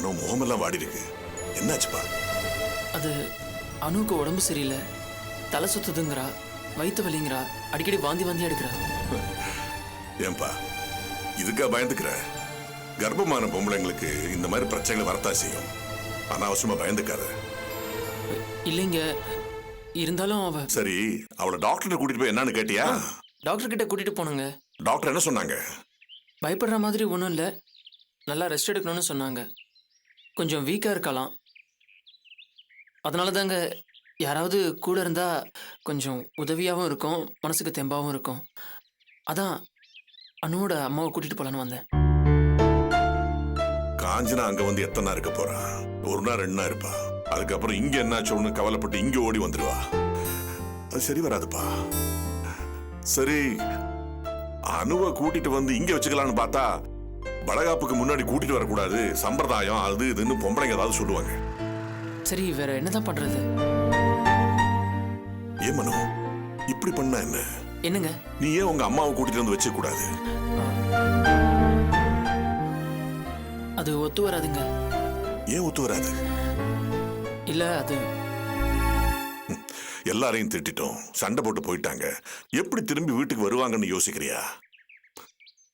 மனோ முகமெல்லாம் வாடி இருக்கு. என்னாச்சுப்பா? அது அணுவுக்கு உடம்பு சரியில்லை, தலை சுத்துதுங்கிறா, வயிற்று வலிங்கிறா, அடிக்கடி வாந்தி வாந்தி எடுக்கிறா. ஏன்பா இதுக்கா பயந்துக்கிற? கர்ப்பமான பொம்பளைங்களுக்கு இந்த மாதிரி பிரச்சனைகள் வரத்தான் செய்யும். அனாவசியமா பயந்துக்காத. இல்லைங்க, இருந்தாலும் சரி, அவளை டாக்டர் கூட்டிட்டு போய் என்னன்னு கேட்டியா? டாக்டர் கிட்ட கூட்டிட்டு போனங்க. டாக்டர் என்ன சொன்னாங்க? பயப்படுற மாதிரி ஒன்றும் இல்லை, நல்லா ரெஸ்ட் எடுக்கணும்னு சொன்னாங்க. கொஞ்சம் வீக்காக இருக்கலாம், அதனால தாங்க யாராவது கூட இருந்தால் கொஞ்சம் உதவியாகவும் இருக்கும், மனசுக்கு தெம்பாகவும் இருக்கும். அதான் அனுவோட அம்மாவை கூட்டிட்டு போகலான்னு வந்தேன். காஞ்சனா அங்க வந்து எத்தனை நாள் இருக்க போறா? ஒரு நாள் 2 நாள் இருப்பா. அதுக்கப்புறம் இங்க என்னாச்சு கவலைப்பட்டு இங்க ஓடி வந்துடுவா. அது சரி வராதுப்பா. சரி, அனுவை கூட்டிட்டு வந்து இங்க வச்சுக்கலான்னு பார்த்தா வளகாப்புக்கு முன்னாடி கூட்டிட்டு வரக்கூடாது, சம்பிரதாயம் அது இதுன்னு பொம்பளைங்க ஏதாவது சொல்லுவாங்க. சரி, வேற என்னதான் பண்றது? ஏன் மனோ இப்படி பண்ணா என்ன? என்னங்க? நீ ஏன் உங்க அம்மாவை கூட்டிட்டு வந்து வச்ச கூடாது? அது ஒத்து வராதுங்க. ஏன் ஒத்து வராது? இல்ல, அது எல்லாரையும் திட்டிட்டோம், சண்டை போட்டு போயிட்டாங்க, எப்படி திரும்பி வீட்டுக்கு வருவாங்கன்னு யோசிக்கிறியா?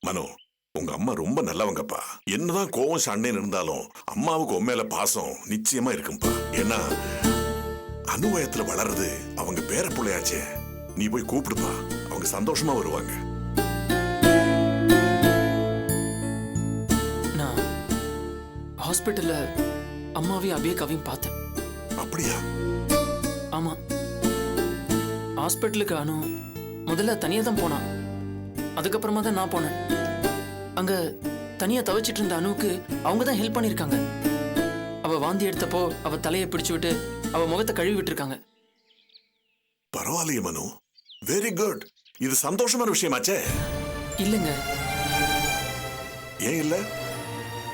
மனோ, உங்க அம்மா ரொம்ப நல்லவங்கப்பா. என்னதான் கோவம் சண்டைன்னு இருந்தாலும் அம்மாவுக்கு உண்மையில பாசம் நிச்சயமா இருக்கும்பா. ஏன்னா அனுவயத்துல வளருது அவங்க பேர பிள்ளையாச்சே. நீ போய் கூப்பிடுப்பா, அவங்க சந்தோஷமா வருவாங்க. நான் ஹாஸ்பிட்டல்ல அம்மாவையும் அபியக்காவையும் பார்த்தேன். அப்படியா? ஆமா, ஹாஸ்பிட்டலுக்கு அனு முதல்ல தனியா தான் போனான். அதுக்கப்புறமா தான் நான் போனேன். அங்க தனியா தவிச்சிட்டு இருந்த அனுவுக்கு அவங்க தான் ஹெல்ப் பண்ணிருக்காங்க. அவ வாந்தி எடுத்தப்போ அவ தலையை பிடிச்சு விட்டு அவ முகத்தை கழுவி விட்டுருக்காங்க. பரவாயில்லையே மனு, வெரி குட். இது சந்தோஷமான விஷயமாச்சே. இல்லைங்க. ஏன் இல்ல?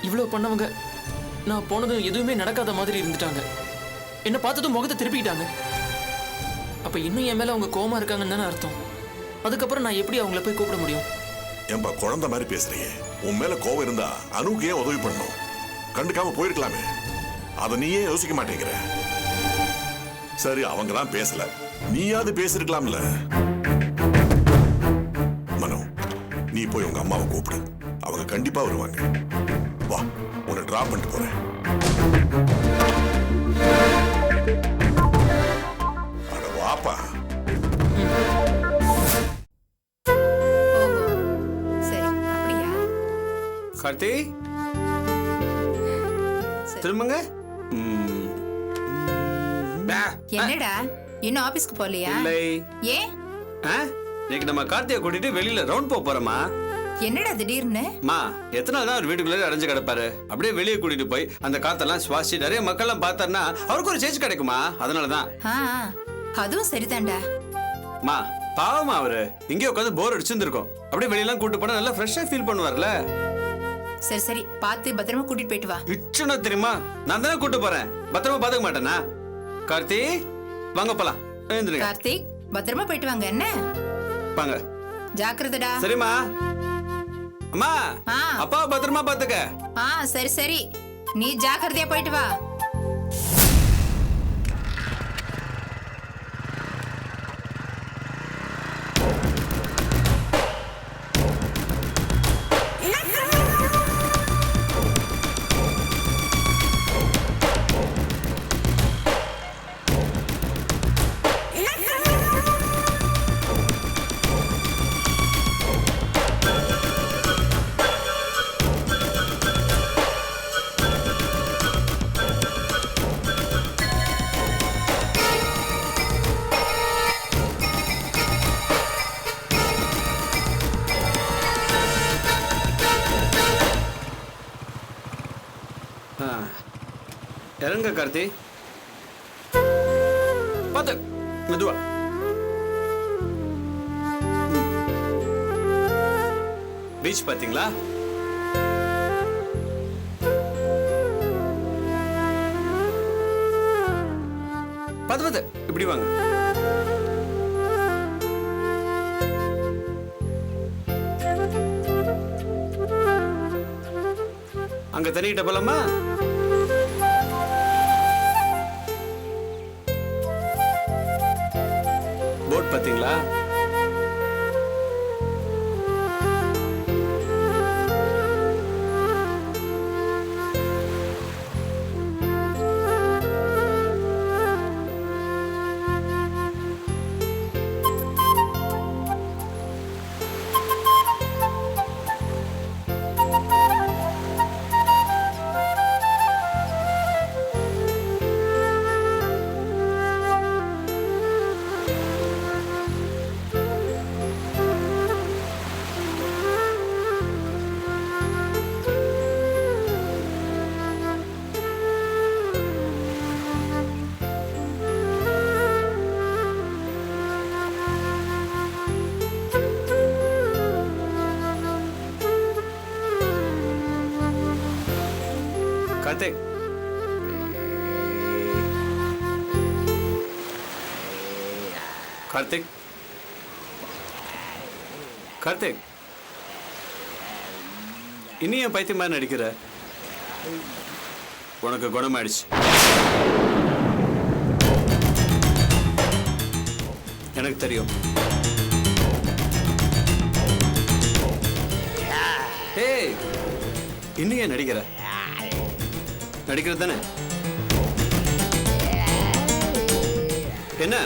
இவ்வளவு பண்ணவங்க நான் போனதும் எதுவுமே நடக்காத மாதிரி இருந்துட்டாங்க. என்ன பார்த்ததும் முகத்தை திருப்பிக்கிட்டாங்க. அப்ப இன்னும் என் மேல அவங்க கோவமா இருக்காங்கன்னு தானே அர்த்தம். அதுக்கப்புறம் நான் எப்படி அவங்கள போய் கூப்பிட முடியும்? ஏன்பா குழந்தை மாதிரி பேசுறீங்க? உன் மேல கோவம் இருந்தா அனுக்கு ஏன் உதவி பண்ணணும்? கண்டுக்காம போயிருக்கலாமே. அதை நீ ஏன் யோசிக்க மாட்டேங்கிற? சரி, அவங்க தான் பேசல, நீயாவது பேசிருக்கலாம்ல. மனோ, நீ போய் உங்க அம்மாவை கூப்பிடு, அவங்க கண்டிப்பா வருவாங்க. வா, உன்னை டிராப் பண்ணிட்டு போறேன். அட வாப்பா. கார்த்தி, திரும்புங்க. என்னடா இன்னும் ஆபீஸ்க்கு போகலையா? இல்லை. ஏன்? இன்னைக்கு நம்ம கார்த்தியை கூட்டிட்டு வெளியில ரவுண்ட் போறோமா? என்னடா திடீர்னு? மா, எத்தனை நாள் தான் அவர் வீட்டுக்குள்ளே அடைஞ்சு கிடப்பாரு? அப்படியே வெளியே கூட்டிட்டு போய் அந்த காத்தெல்லாம் சுவாசி நிறைய மக்கள் எல்லாம் பார்த்தாருன்னா அவருக்கு ஒரு சேஞ்ச் கிடைக்குமா? அதனாலதான். அதுவும் சரிதான்டா. மா, பாவமா அவரு இங்கே உட்காந்து போர் அடிச்சிருந்திருக்கோம். அப்படியே வெளியெல்லாம் கூட்டு போனா நல்லா ஃப்ரெஷ்ஷா ஃபீல் பண்ணுவார்ல. சரி சரி, பார்த்து பத்திரமா கூட்டிட்டு போயிட்டு வா. இச்சுனா தெரியுமா, நான் தானே கூட்டு போறேன், பத்திரமா பாத்துக்க மாட்டேனா? கார்த்தி, வாங்க போலாம். கார்த்திக், பத்திரமா போயிட்டு வாங்க. என்ன வாங்க. ஜாக்கிரதடா. சரிம்மா. அம்மா, அப்பா பத்திரமா பாத்துக்க. சரி சரி, நீ ஜாக்கிரதையா போயிட்டு வா. இறங்க கார்த்தி, பாத்து மெதுவா. பீச் பாத்தீங்களா? பாத்து பாத்து, இப்படி வாங்க. அங்க தண்ணிக்கிட்ட போலாமா? பாத்தீங்களா? கார்த்திக், கார்த்திக், கார்த்திக், இனி என் பைத்தியமா நடிக்கிற? உனக்கு குணமாயிடுச்சு. எனக்கு தெரியும். ஏய், இன்னும் ஏன் நடிக்கிற? நடிக்கிறது தானே? என்ன?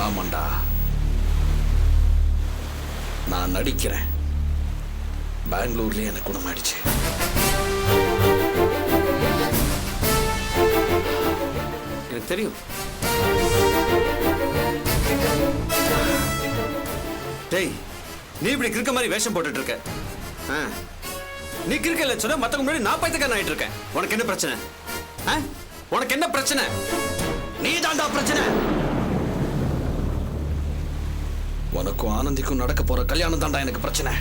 ஆமாண்டா, நான் நடிக்கிறேன். பெங்களூர்லயே எனக்கு குணமாயிடுச்சு. எனக்கு தெரியும். டேய், நீ இப்படி கிறுக்க மாதிரி வேஷம் போட்டுட்டு இருக்க. நீ கிறுக்க இல்ல சொன்னா மத்தவங்க முன்னாடி நான் பைத்தியக்காரன் ஆயிட்டு இருக்கேன். உனக்கு என்ன பிரச்சனை? உனக்கு என்ன பிரச்சனை? நீ தாண்டா பிரச்சனை. உனக்கும் ஆனந்திக்கும் நடக்க போற கல்யாணம் தாண்டா எனக்கு பிரச்சனை.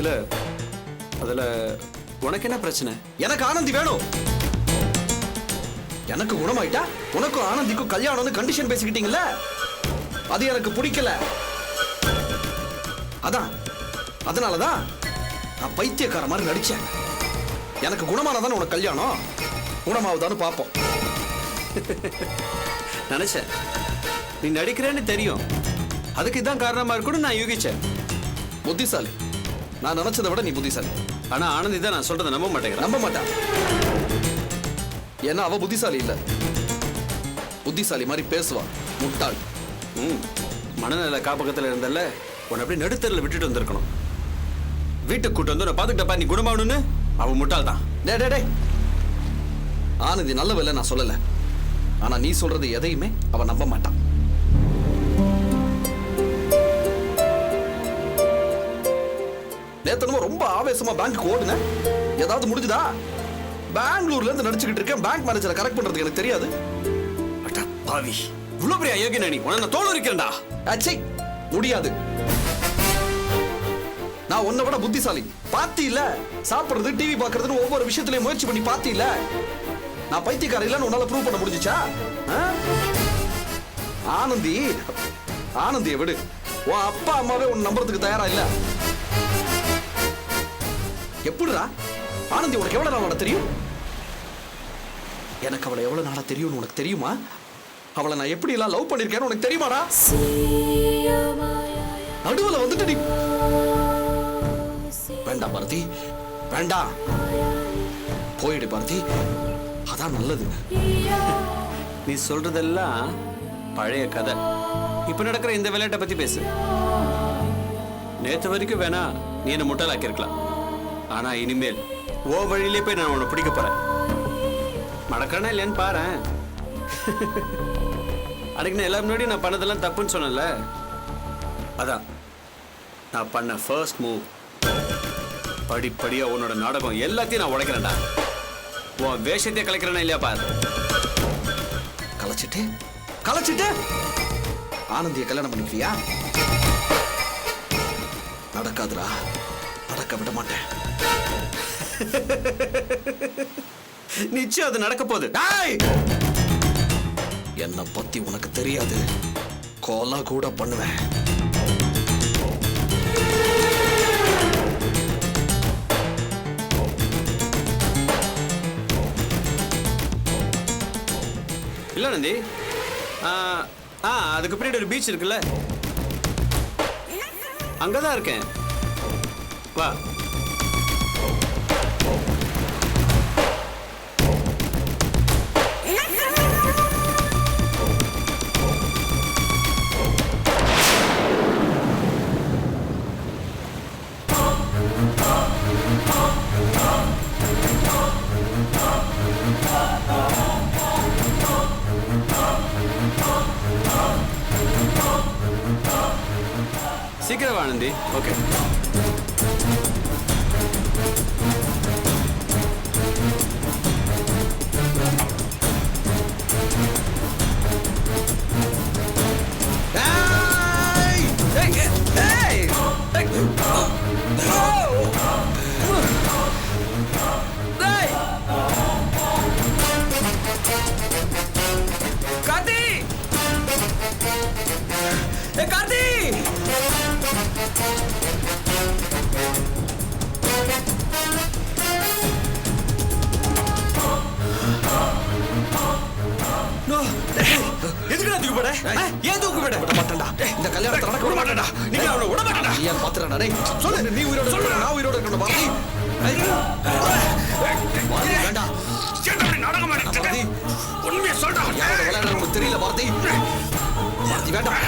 இல்ல, அதுல உனக்கு என்ன பிரச்சனை? எனக்கு ஆனந்தி வேணும். எனக்கு குணமாயிட்டா உனக்கும் ஆனந்திக்கும் கல்யாணம்னு கண்டிஷன் பேசிக்கிட்டீங்கல்ல, அது எனக்கு பிடிக்கல. அதனாலதான் நான் பைத்தியக்கார மாதிரி நடிச்சேன். எனக்கு குணமானதானே உனக்கு கல்யாணம், குணமாவதான்னு பார்ப்போம். நினைச்சேன் நீ நடிக்கிறேன்னு தெரியும், அதுக்கு இதான் காரணமா இருக்குன்னு நான் யூகிச்சேன். புத்திசாலி. நான் நினைச்சதை விட நீ புத்திசாலி. ஆனா ஆனந்தி தான் நான் சொல்றதை நம்ப மாட்டேங்கிறேன். நம்ப மாட்டா. ஏன்னா அவ புத்திசாலி இல்ல. புத்திசாலி மாதிரி பேசுவா, முட்டாள். மனநல காப்பகத்துல இருந்தல்ல, உன்னை அப்படியே நடுத்தரில் விட்டுட்டு வந்திருக்கணும். வீட்டுக்கு கூட்டு வந்து நான் பாத்துக்கிட்டப்பா நீ குணமாகணும்னு. அவன் முட்டாள் தான். டே, ஆனந்தி நல்லவில்லை நான் சொல்லல. ஆனா நீ சொல்றது எதையுமே அவன் நம்ப மாட்டான். நேத்தனமும் ரொம்ப ஆவேசமா பேங்க்கு ஓடுன, ஏதாவது முடிஞ்சுதா? பெங்களூர்ல இருந்து நடிச்சுக்கிட்டு இருக்கேன். பேங்க் மேனேஜரை கரெக்ட் பண்றதுக்கு எனக்கு தெரியாது. அட பாவி, இவ்வளவு பெரிய அயோக்கியனா நீ? உன்னை நான் தோல் இருக்கிறேன்டா. அச்சை, முடியாது. நான் உன்னை விட புத்திசாலி. பாத்தி இல்ல, சாப்பிடுறது டிவி பாக்குறதுன்னு ஒவ்வொரு விஷயத்திலயும் முயற்சி பண்ணி பாத்தி இல்ல. நான் பைத்தியக்கார இல்லன்னு உன்னால ப்ரூவ் பண்ண முடிஞ்சுச்சா? ஆனந்தியை விடு. உன் அப்பா அம்மாவே உன் நம்புறதுக்கு தயாரா இல்ல. எப்படிடா ஆனந்தி உனக்கு எவ்வளவு நாளா தெரியும்? எனக்கு அவளை எவ்வளவு நாளா தெரியும்னு உனக்கு தெரியுமா? அவளை நான் எப்படி எல்லாம் லவ் பண்ணிருக்கேன்னு உனக்கு தெரியுமாடா? நடுவுல வந்துட்டு நீ வேண்டாம் பாரதி, வேண்டாம், போயிடு பாரதி, அதான் நல்லது. நீ சொல்றதெல்லாம் பழைய கதை. இப்ப நடக்கிற இந்த விளையாட்டை பத்தி பேசு. நேத்து வரைக்கும் வேணா நீ என்ன முட்டாளாக்கி இருக்கலாம். ஆனா இனிமேல் ஓ வழியிலே போய் நான் உன்னை பிடிக்க போறேன். மடக்கறனா இல்லையான்னு பாரு. அதுக்கு நான் எல்லாரும் முன்னாடி நான் பண்ணதெல்லாம் தப்புன்னு சொன்னேன்ல, அதான் நான் பண்ண ஃபர்ஸ்ட் மூவ். படிப்படியா உன்னோட நாடகம் எல்லாத்தையும் நான் உடைக்கிறேன்டா. உன் வேஷத்தையே கலைக்கிறேனா இல்லையா பாரு. கலைச்சிட்டு கலைச்சிட்டு ஆனந்திய கல்யாணம் பண்ணிக்கிறியா? நடக்காதுடா, நடக்க விட மாட்டேன். நிச்சயம் அது நடக்க போகுது. என்னை பத்தி உனக்கு தெரியாது, கொலை கூட பண்ணுவேன். இல்ல நந்தி, அதுக்கு பின்னாடி ஒரு பீச் இருக்குல்ல, அங்கதான் இருக்கேன். வா. சீக்கிரம் வா நந்தி. ஓகே. ஏன் தூக்கு விட மாட்டேன்டா. இந்த கல்யாணத்தை நடக்க விட மாட்டேன்டா. நீங்க அவனை விட மாட்டேன்டா. ஏன் பாத்துறடா டேய். சொல்லு, நீ உயிரோட இருக்கணும், நான் உயிரோட இருக்கணும் பாரதி. வேண்டாம். ஏன்டா இப்படி நாடகம் ஆடிட்டு இருக்க? உண்மையை சொல்றா. யாரோட விளையாட உனக்கு தெரியல பாரதி. பாரதி வேண்டாம்.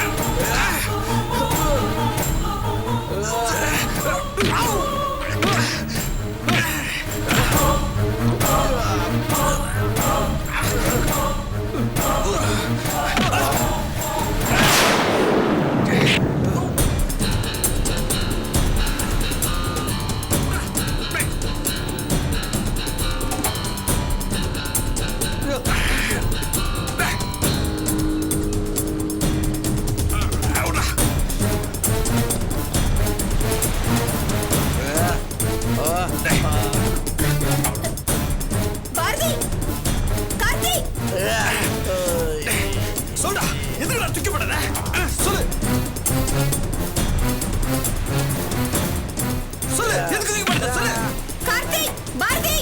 சொல்றா, எதுக்கு நான் தூக்கி போடுற? சொல்லு சொல்லு, எதுக்கு தூக்கி போடுற? சொல்லு. கார்த்திக், பாரதி,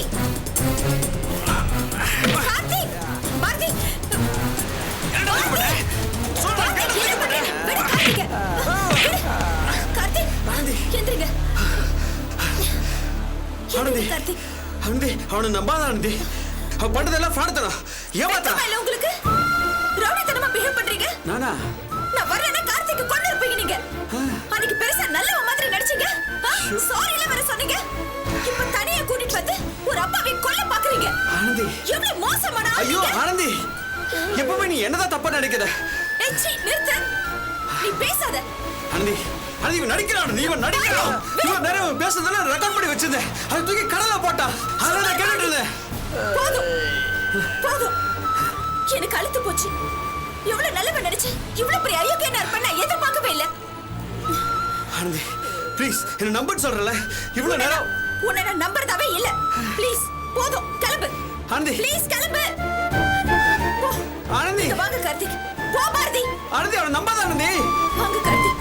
கார்த்திக், பாரதி, என்னடா தூக்கி போடுற? சொல்றா, என்ன பண்ற? விடு கார்த்திக். விடு. கார்த்திக், எந்திரிங்க. ஆனந்தி, கார்த்திக், ஆனந்தி, அவனை நம்பாத ஆனந்தி. அவன் பண்றதெல்லாம் ஃப்ராடுத்தனம், ஏமாத்தா. வெக்கமா இல்ல உங்களுக்கு? ரவுடித்தனமா பிஹேவ் பண்றீங்க. நானா? நான் வரேன்னா கார்த்திக் கொண்டு இருப்பீங்க நீங்க. அன்னைக்கு பெருசா நல்லவ மாதிரி நடிச்சீங்க. சாரில வர சொன்னீங்க. இப்ப தனியா கூட்டிட்டு வந்து ஒரு அப்பாவை கொல்ல பாக்குறீங்க. ஆனந்தி, எவ்வளவு மோசமான ஆள் ஐயோ நீங்க. ஆனந்தி, எப்பவுமே நீ என்னதான் தப்பா நினைக்கிற? ஏச்சி நிறுத்து. நீ பேசாத. ஆனந்தி, ஆனந்தி, இவன் நடிக்கிறான். இவன் நடிக்கிறான். இவன் நிறைய பேசுறதெல்லாம் ரெக்கார்ட் பண்ணி வச்சிருந்தேன். அதை தூக்கி கடலை போட்டா. அதான் நான் கேட்டுட்டு இருந்தேன். போதும் போதும், எனக்கு அழுத்து போச்சு. எவ்வளவு நல்லவன் நடிச்சு இவ்வளவு பெரிய அயோக்கியனா இருப்பேன் நான் எதிர்பார்க்கவே இல்ல. ஆனந்தி, ப்ளீஸ் என்ன நம்பர் சொல்றல. இவ்வளவு நேரம் உன்னை நான் நம்புறதாவே இல்ல. ப்ளீஸ் போதும், கிளம்பு. ஆனந்தி, ப்ளீஸ் கிளம்பு. போ. ஆனந்தி, இங்க வாங்க கார்த்திக். போ பாரதி. ஆனந்தி, அவனை நம்பாத ஆனந்தி. வாங்க கார்த்திக்.